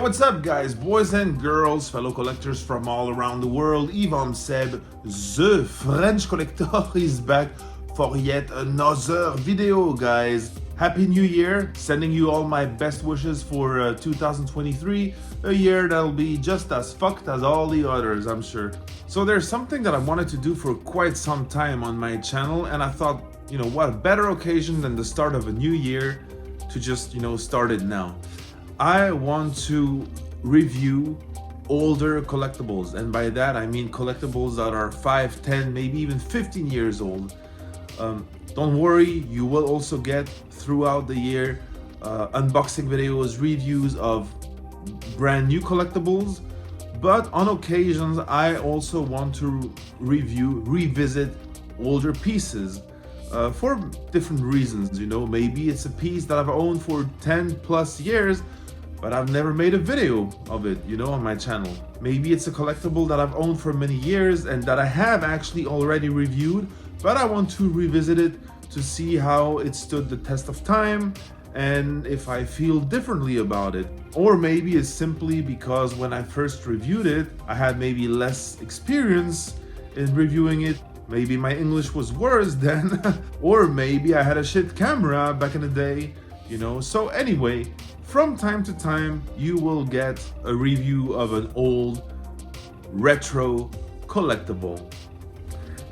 What's up guys, boys and girls, fellow collectors from all around the world. Yvan Seb, the French collector, is back for yet another video, guys. Happy New Year, sending you all my best wishes for 2023, a year that'll be just as fucked as all the others, I'm sure. So there's something that I wanted to do for quite some time on my channel, and I thought, you know, what a better occasion than the start of a new year to just, you know, start it now. I want to review older collectibles, and by that I mean collectibles that are 5, 10, maybe even 15 years old. Don't worry, you will also get throughout the year unboxing videos, reviews of brand new collectibles, but on occasions I also want to revisit older pieces for different reasons. You know, maybe it's a piece that I've owned for 10 plus years, but I've never made a video of it, you know, on my channel. Maybe it's a collectible that I've owned for many years and that I have actually already reviewed, but I want to revisit it to see how it stood the test of time and if I feel differently about it. Or maybe it's simply because when I first reviewed it, I had maybe less experience in reviewing it. Maybe my English was worse then, or maybe I had a shit camera back in the day, you know. So anyway, from time to time, you will get a review of an old retro collectible.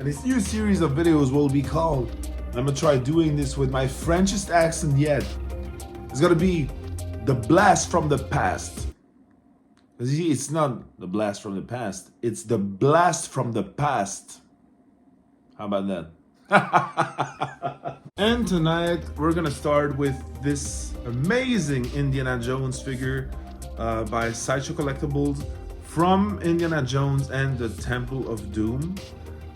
And this new series of videos will be called, I'm gonna try doing this with my Frenchest accent yet. It's gonna be The Blast from the Past. See, it's not the blast from the past, it's the blast from the past. How about that? And tonight we're gonna start with this amazing Indiana Jones figure by Sideshow Collectibles from Indiana Jones and the Temple of Doom.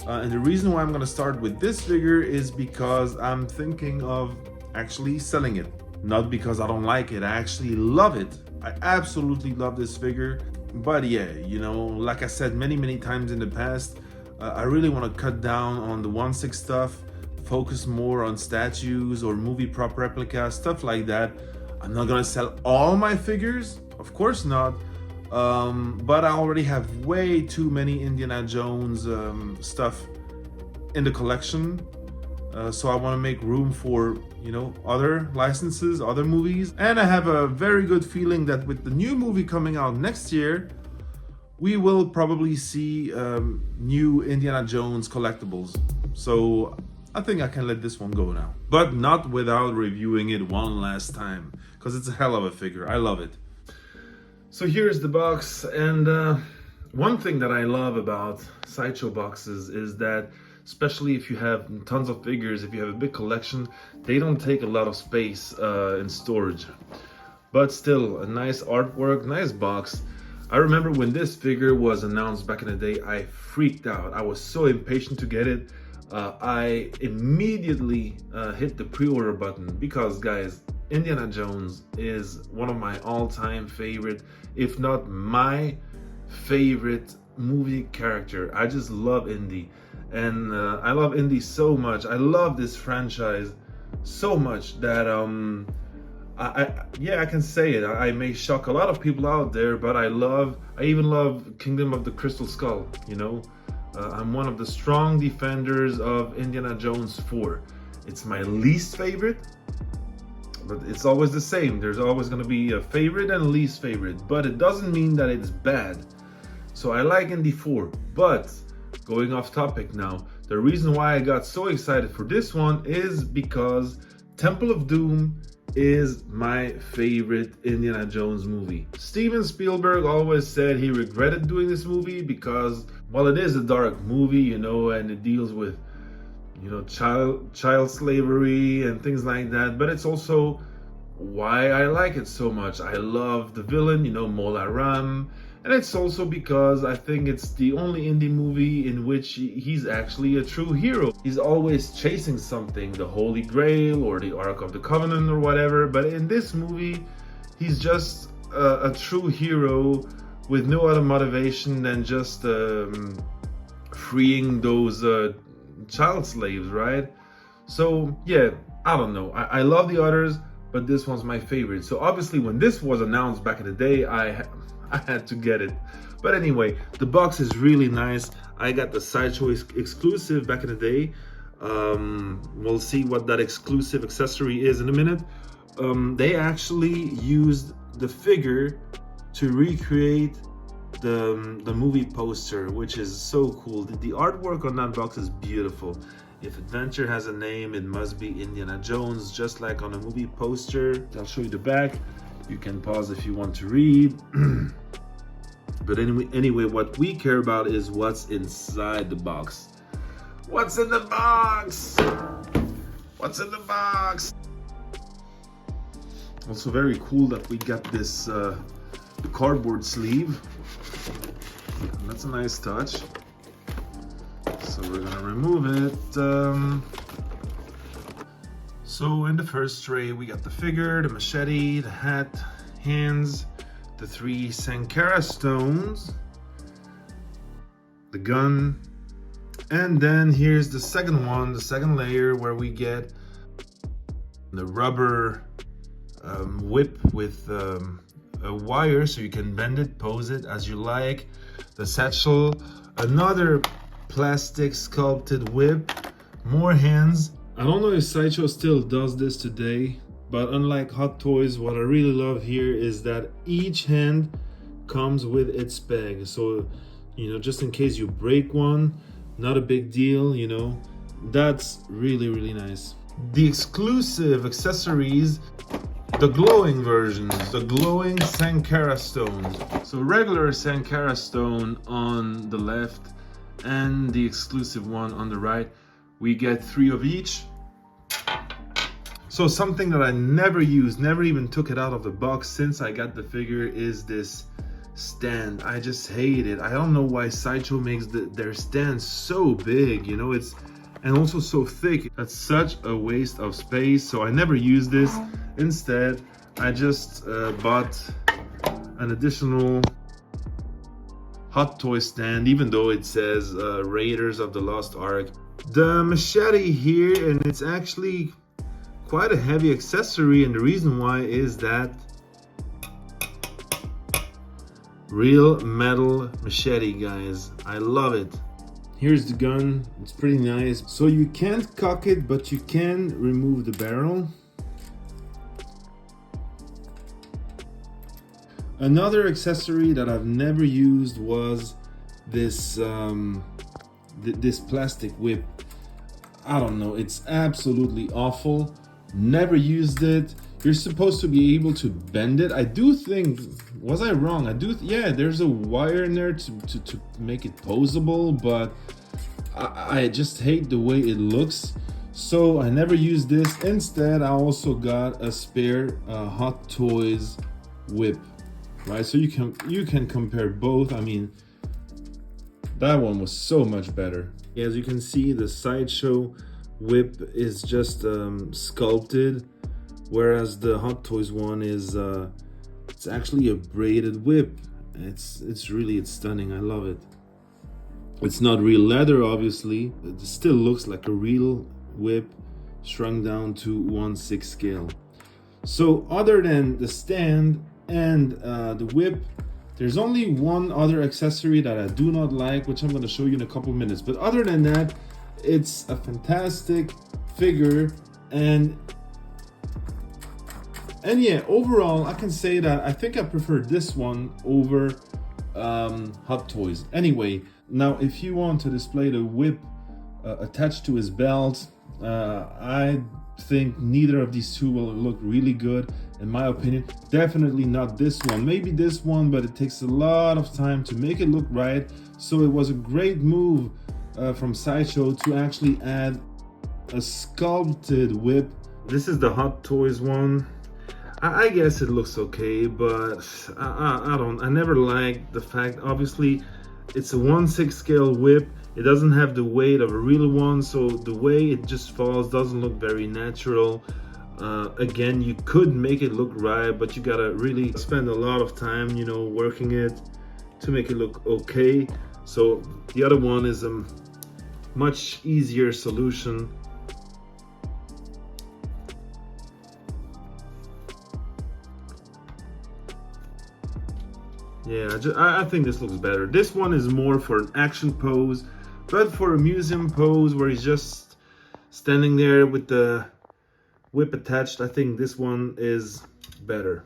And the reason why I'm gonna start with this figure is because I'm thinking of actually selling it. Not because I don't like it, I actually love it. I absolutely love this figure. But yeah, you know, like I said many times in the past, I really want to cut down on the 1/6 stuff, focus more on statues or movie prop replicas, stuff like that. I'm not gonna sell all my figures, of course not, but I already have way too many Indiana Jones stuff in the collection, so I want to make room for, you know, other licenses, other movies. And I have a very good feeling that with the new movie coming out next year, we will probably see new Indiana Jones collectibles. So I think I can let this one go now. But not without reviewing it one last time, because it's a hell of a figure. I love it. So here's the box, and one thing that I love about Sideshow boxes is that, especially if you have tons of figures, if you have a big collection, they don't take a lot of space in storage. But still, a nice artwork, nice box. I remember when this figure was announced back in the day, I freaked out. I was so impatient to get it. I immediately hit the pre-order button because, guys, Indiana Jones is one of my all-time favorite, if not my favorite movie character. I just love Indy, and I love Indy so much. I love this franchise so much that I can say it. I may shock a lot of people out there, but I even love Kingdom of the Crystal Skull, you know. I'm one of the strong defenders of Indiana Jones 4. It's my least favorite, but it's always the same. There's always going to be a favorite and least favorite, but it doesn't mean that it's bad. So I like Indy 4, but going off topic now, the reason why I got so excited for this one is because Temple of Doom is my favorite Indiana Jones movie. Steven Spielberg always said he regretted doing this movie because, well, it is a dark movie, you know, and it deals with, you know, child slavery and things like that, but it's also why I like it so much. I love the villain, you know, Mola Ram, and it's also because I think it's the only indie movie in which he's actually a true hero. He's always chasing something, the Holy Grail or the Ark of the Covenant or whatever, but in this movie, he's just a true hero with no other motivation than just freeing those child slaves, right? So yeah, I don't know. I love the others, but this one's my favorite. So obviously when this was announced back in the day, I had to get it. But anyway, the box is really nice. I got the Sideshow exclusive back in the day. We'll see what that exclusive accessory is in a minute. They actually used the figure to recreate the movie poster, which is so cool. The artwork on that box is beautiful. If adventure has a name, it must be Indiana Jones, just like on a movie poster. I'll show you the back. You can pause if you want to read. But anyway, what we care about is what's inside the box. What's in the box? What's in the box? Also very cool that we got this cardboard sleeve. That's a nice touch. So we're gonna remove it. So in the first tray we got the figure, the machete, the hat, hands, the 3 Sankara stones, the gun, and then here's the second one, the second layer, where we get the rubber whip with a wire so you can bend it, pose it as you like, the satchel, another plastic sculpted whip, more hands. I don't know if Sideshow still does this today, but unlike Hot Toys, what I really love here is that each hand comes with its peg. So, you know, just in case you break one, not a big deal, you know. That's really, really nice. The exclusive accessories, the glowing versions, the glowing Sankara stones. So regular Sankara stone on the left and the exclusive one on the right. We get 3 of each. So something that I never used, never even took it out of the box since I got the figure, is this stand. I just hate it. I don't know why Sideshow makes their stand so big, you know, and also so thick. That's such a waste of space, so I never use this. Instead, I just bought an additional Hot Toy stand, even though it says Raiders of the Lost Ark. The machete here, and it's actually quite a heavy accessory, and the reason why is that real metal machete, guys. I love it. Here's the gun. It's pretty nice. So you can't cock it, but you can remove the barrel. Another accessory that I've never used was this this plastic whip. I don't know, it's absolutely awful. Never used it. You're supposed to be able to bend it. I do think, was I wrong? Yeah, there's a wire in there to make it posable, but I just hate the way it looks. So I never used this. Instead, I also got a spare Hot Toys whip, right? So you can compare both. I mean, that one was so much better. As you can see, the Sideshow whip is just sculpted, whereas the Hot Toys one is it's actually a braided whip. It's stunning. I love it. It's not real leather, obviously. It still looks like a real whip shrunk down to 1/6 scale. So other than the stand and the whip, there's only one other accessory that I do not like, which I'm going to show you in a couple minutes. But other than that, it's a fantastic figure, and yeah, overall I can say that I think I prefer this one over Hot Toys. Anyway, now if you want to display the whip attached to his belt, I think neither of these two will look really good, in my opinion. Definitely not this one. Maybe this one, but it takes a lot of time to make it look right. So it was a great move from Sideshow to actually add a sculpted whip. This is the Hot Toys one. I guess it looks okay, but I never liked the fact, obviously it's a 1/6 scale whip. It doesn't have the weight of a real one, so the way it just falls doesn't look very natural. Again, you could make it look right, but you gotta really spend a lot of time, you know, working it to make it look okay. So the other one is a much easier solution. Yeah, I think this looks better. This one is more for an action pose, but for a museum pose where he's just standing there with the whip attached, I think this one is better.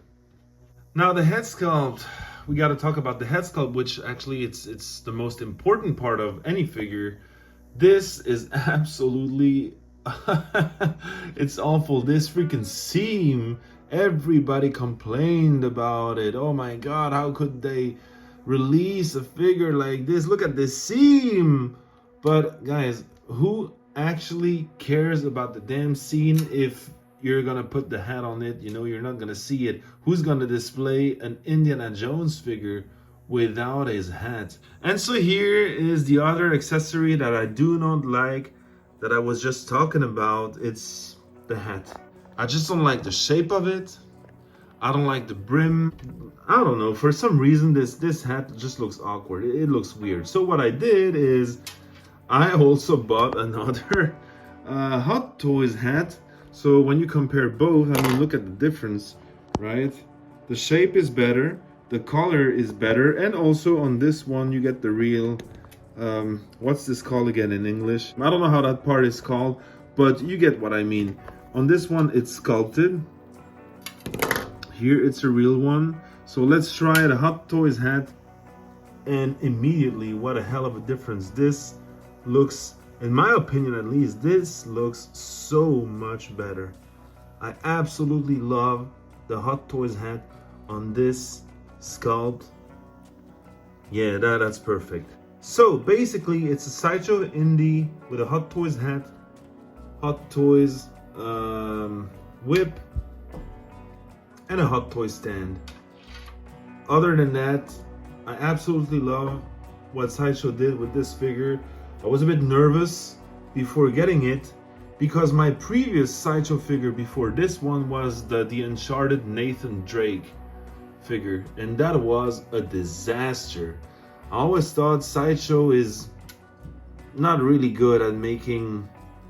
Now the head sculpt, we got to talk about the head sculpt, which actually it's the most important part of any figure. This is absolutely it's awful. This freaking seam, everybody complained about it. Oh my god, how could they release a figure like this? Look at this seam. But guys, who actually cares about the damn seam if you're gonna put the hat on it? You know, you're not gonna see it. Who's gonna display an Indiana Jones figure without his hat? And so here is the other accessory that I do not like, that I was just talking about. It's the hat. I just don't like the shape of it. I don't like the brim. I don't know, for some reason this hat just looks awkward. It looks weird. So what I did is I also bought another Hot Toys hat. So when you compare both, I mean, look at the difference, right? The shape is better, the color is better, and also on this one you get the real, what's this called again in English? I don't know how that part is called, but you get what I mean. On this one it's sculpted. Here it's a real one. So let's try the Hot Toys hat, and immediately, what a hell of a difference. This looks, in my opinion at least, this looks so much better. I absolutely love the Hot Toys hat on this sculpt. Yeah, that's perfect. So basically it's a Sideshow Indie with a Hot Toys hat, Hot Toys whip, and a Hot Toys stand. Other than that, I absolutely love what Sideshow did with this figure. I was a bit nervous before getting it because my previous Sideshow figure before this one was the Uncharted Nathan Drake figure, and that was a disaster. I always thought Sideshow is not really good at making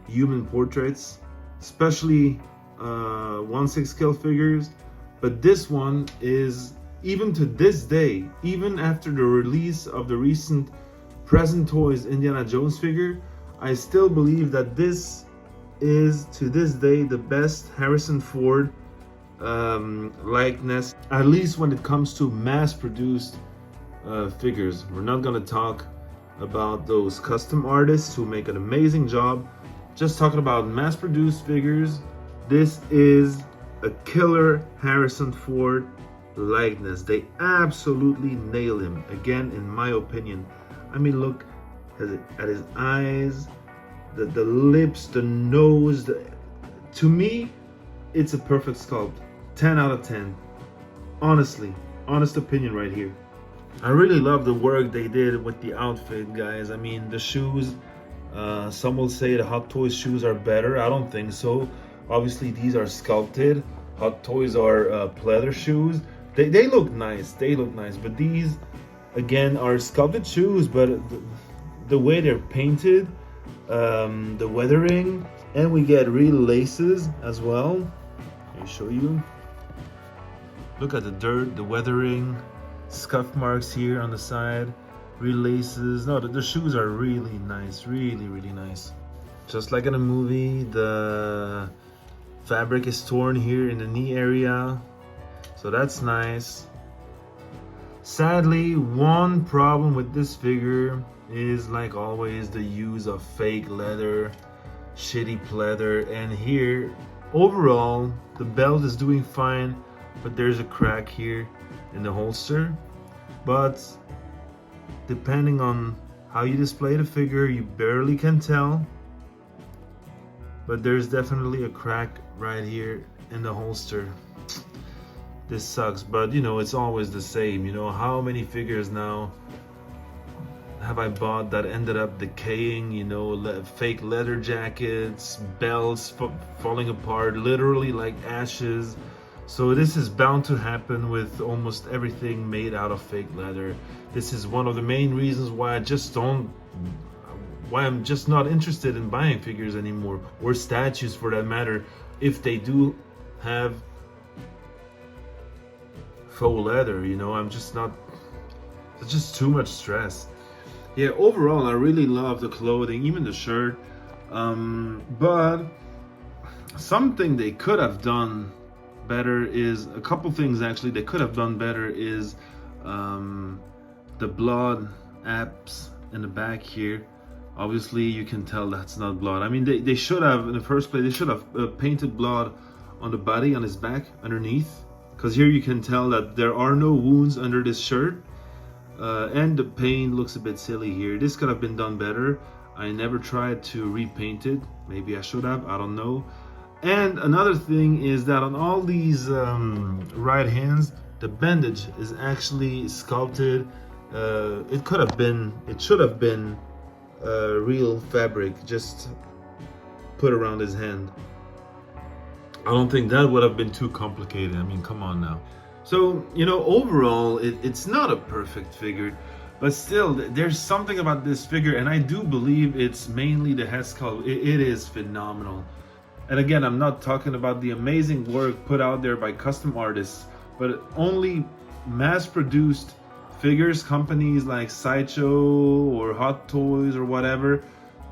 human portraits, especially 1/6 scale figures, but this one is, even to this day, even after the release of the recent Present Toys Indiana Jones figure, I still believe that this is, to this day, the best Harrison Ford likeness, at least when it comes to mass-produced figures. We're not gonna talk about those custom artists who make an amazing job. Just talking about mass-produced figures, this is a killer Harrison Ford likeness. They absolutely nail him, again, in my opinion. I mean, look at his eyes, the lips, the nose. To me, it's a perfect sculpt. 10 out of 10. Honestly, honest opinion right here. I really love the work they did with the outfit, guys. I mean, the shoes, some will say the Hot Toys shoes are better. I don't think so. Obviously, these are sculpted. Hot Toys are pleather shoes. They look nice. They look nice. But these, again, are sculpted shoes. But the way they're painted, the weathering, and we get real laces as well. Let me show you. Look at the dirt, the weathering, scuff marks here on the side, real laces. No, the shoes are really nice, really, really nice. Just like in a movie, the fabric is torn here in the knee area, so that's nice. Sadly, one problem with this figure is, like always, the use of fake leather, shitty pleather, and here, overall, the belt is doing fine, but there's a crack here in the holster. But depending on how you display the figure, you barely can tell. But there's definitely a crack right here in the holster. This sucks, but you know, it's always the same. You know, how many figures now have I bought that ended up decaying? You know, fake leather jackets, belts falling apart, literally like ashes. So this is bound to happen with almost everything made out of fake leather. This is one of the main reasons why I'm just not interested in buying figures anymore, or statues for that matter, if they do have faux leather. You know, I'm just not It's just too much stress. Yeah, overall, I really love the clothing, even the shirt. But something they could have done better is a couple things actually. They could have done better is the blood apps in the back here. Obviously, you can tell that's not blood. I mean, they should have, in the first place, they should have painted blood on the body, on his back, underneath. Because here you can tell that there are no wounds under this shirt. And the paint looks a bit silly here. This could have been done better. I never tried to repaint it. Maybe I should have, I don't know. And another thing is that on all these right hands, the bandage is actually sculpted. It should have been real fabric just put around his hand. I don't think that would have been too complicated. I mean, come on now. So, you know, overall, it's not a perfect figure, but still, there's something about this figure, and I do believe it's mainly the head sculpt. It is phenomenal. And again, I'm not talking about the amazing work put out there by custom artists, but only mass-produced figures, companies like Sideshow or Hot Toys or whatever.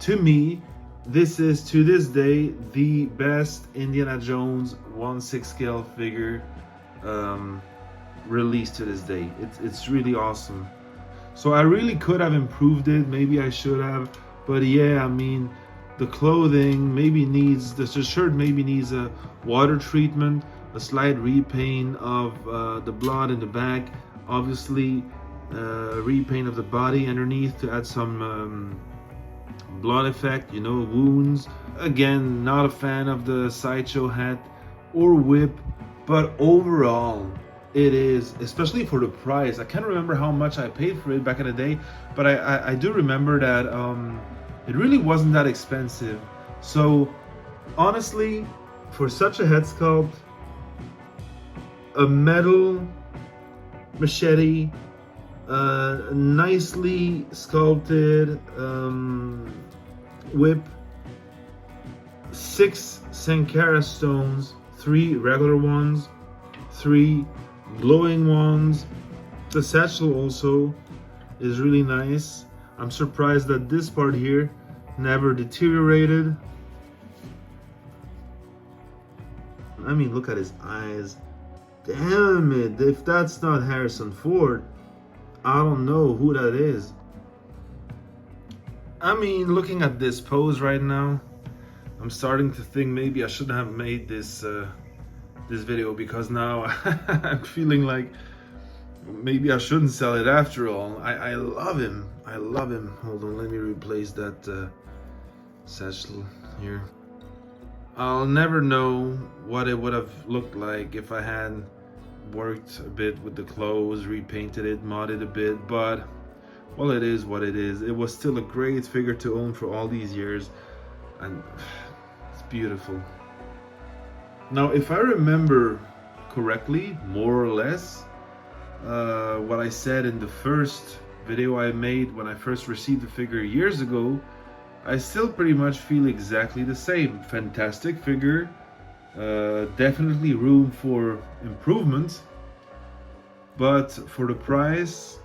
To me, this is, to this day, the best Indiana Jones 1/6 scale figure released to this day. It's really awesome. So I really could have improved it. Maybe I should have. But yeah, I mean, the clothing maybe needs, the shirt maybe needs a water treatment, a slight repaint of the blood in the back. Obviously, repaint of the body underneath to add some blood effect, you know, wounds. Again, not a fan of the Sideshow hat or whip, but overall, it is, especially for the price. I can't remember how much I paid for it back in the day, but I do remember that it really wasn't that expensive. So honestly, for such a head sculpt, a metal machete, nicely sculpted whip, 6 Sankara stones, 3 regular ones, 3 glowing ones. The satchel also is really nice. I'm surprised that this part here never deteriorated. I mean, look at his eyes. Damn it, if that's not Harrison Ford, I don't know who that is. I mean, looking at this pose right now, I'm starting to think maybe I shouldn't have made this this video, because now I'm feeling like maybe I shouldn't sell it after all. I love him. I love him. Hold on, let me replace that satchel here. I'll never know what it would have looked like if I had worked a bit with the clothes, repainted it, modded a bit, but well, it is what it is. It was still a great figure to own for all these years, and it's beautiful. Now, if I remember correctly, more or less, what I said in the first video I made when I first received the figure years ago, I still pretty much feel exactly the same. Fantastic figure, definitely room for improvement, but for the price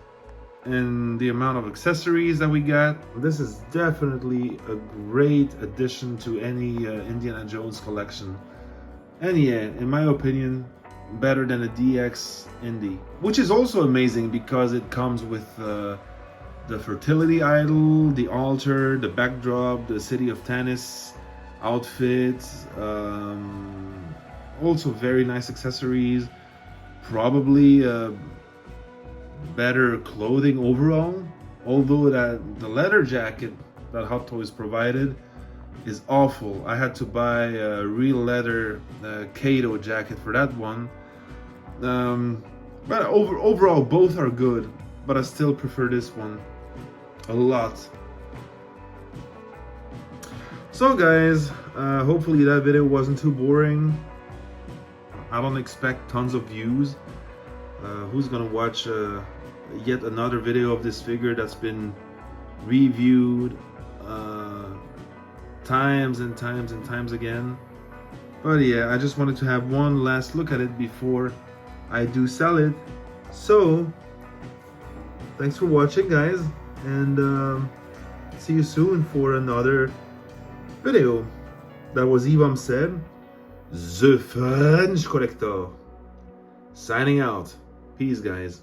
and the amount of accessories that we got, this is definitely a great addition to any Indiana Jones collection. And yeah, in my opinion, better than a DX Indy, which is also amazing because it comes with the fertility idol, the altar, the backdrop, the City of Tanis outfit, also very nice accessories, probably better clothing overall, although that the leather jacket that Hot Toys provided is awful. I had to buy a real leather Kato jacket for that one. But overall, both are good, but I still prefer this one a lot. So guys, hopefully that video wasn't too boring. I don't expect tons of views. Who's gonna watch yet another video of this figure that's been reviewed times and times and times again? But yeah, I just wanted to have one last look at it before I do sell it. So thanks for watching, guys, and see you soon for another video. That was Ivam Seb, the French Collector, signing out. Peace, guys.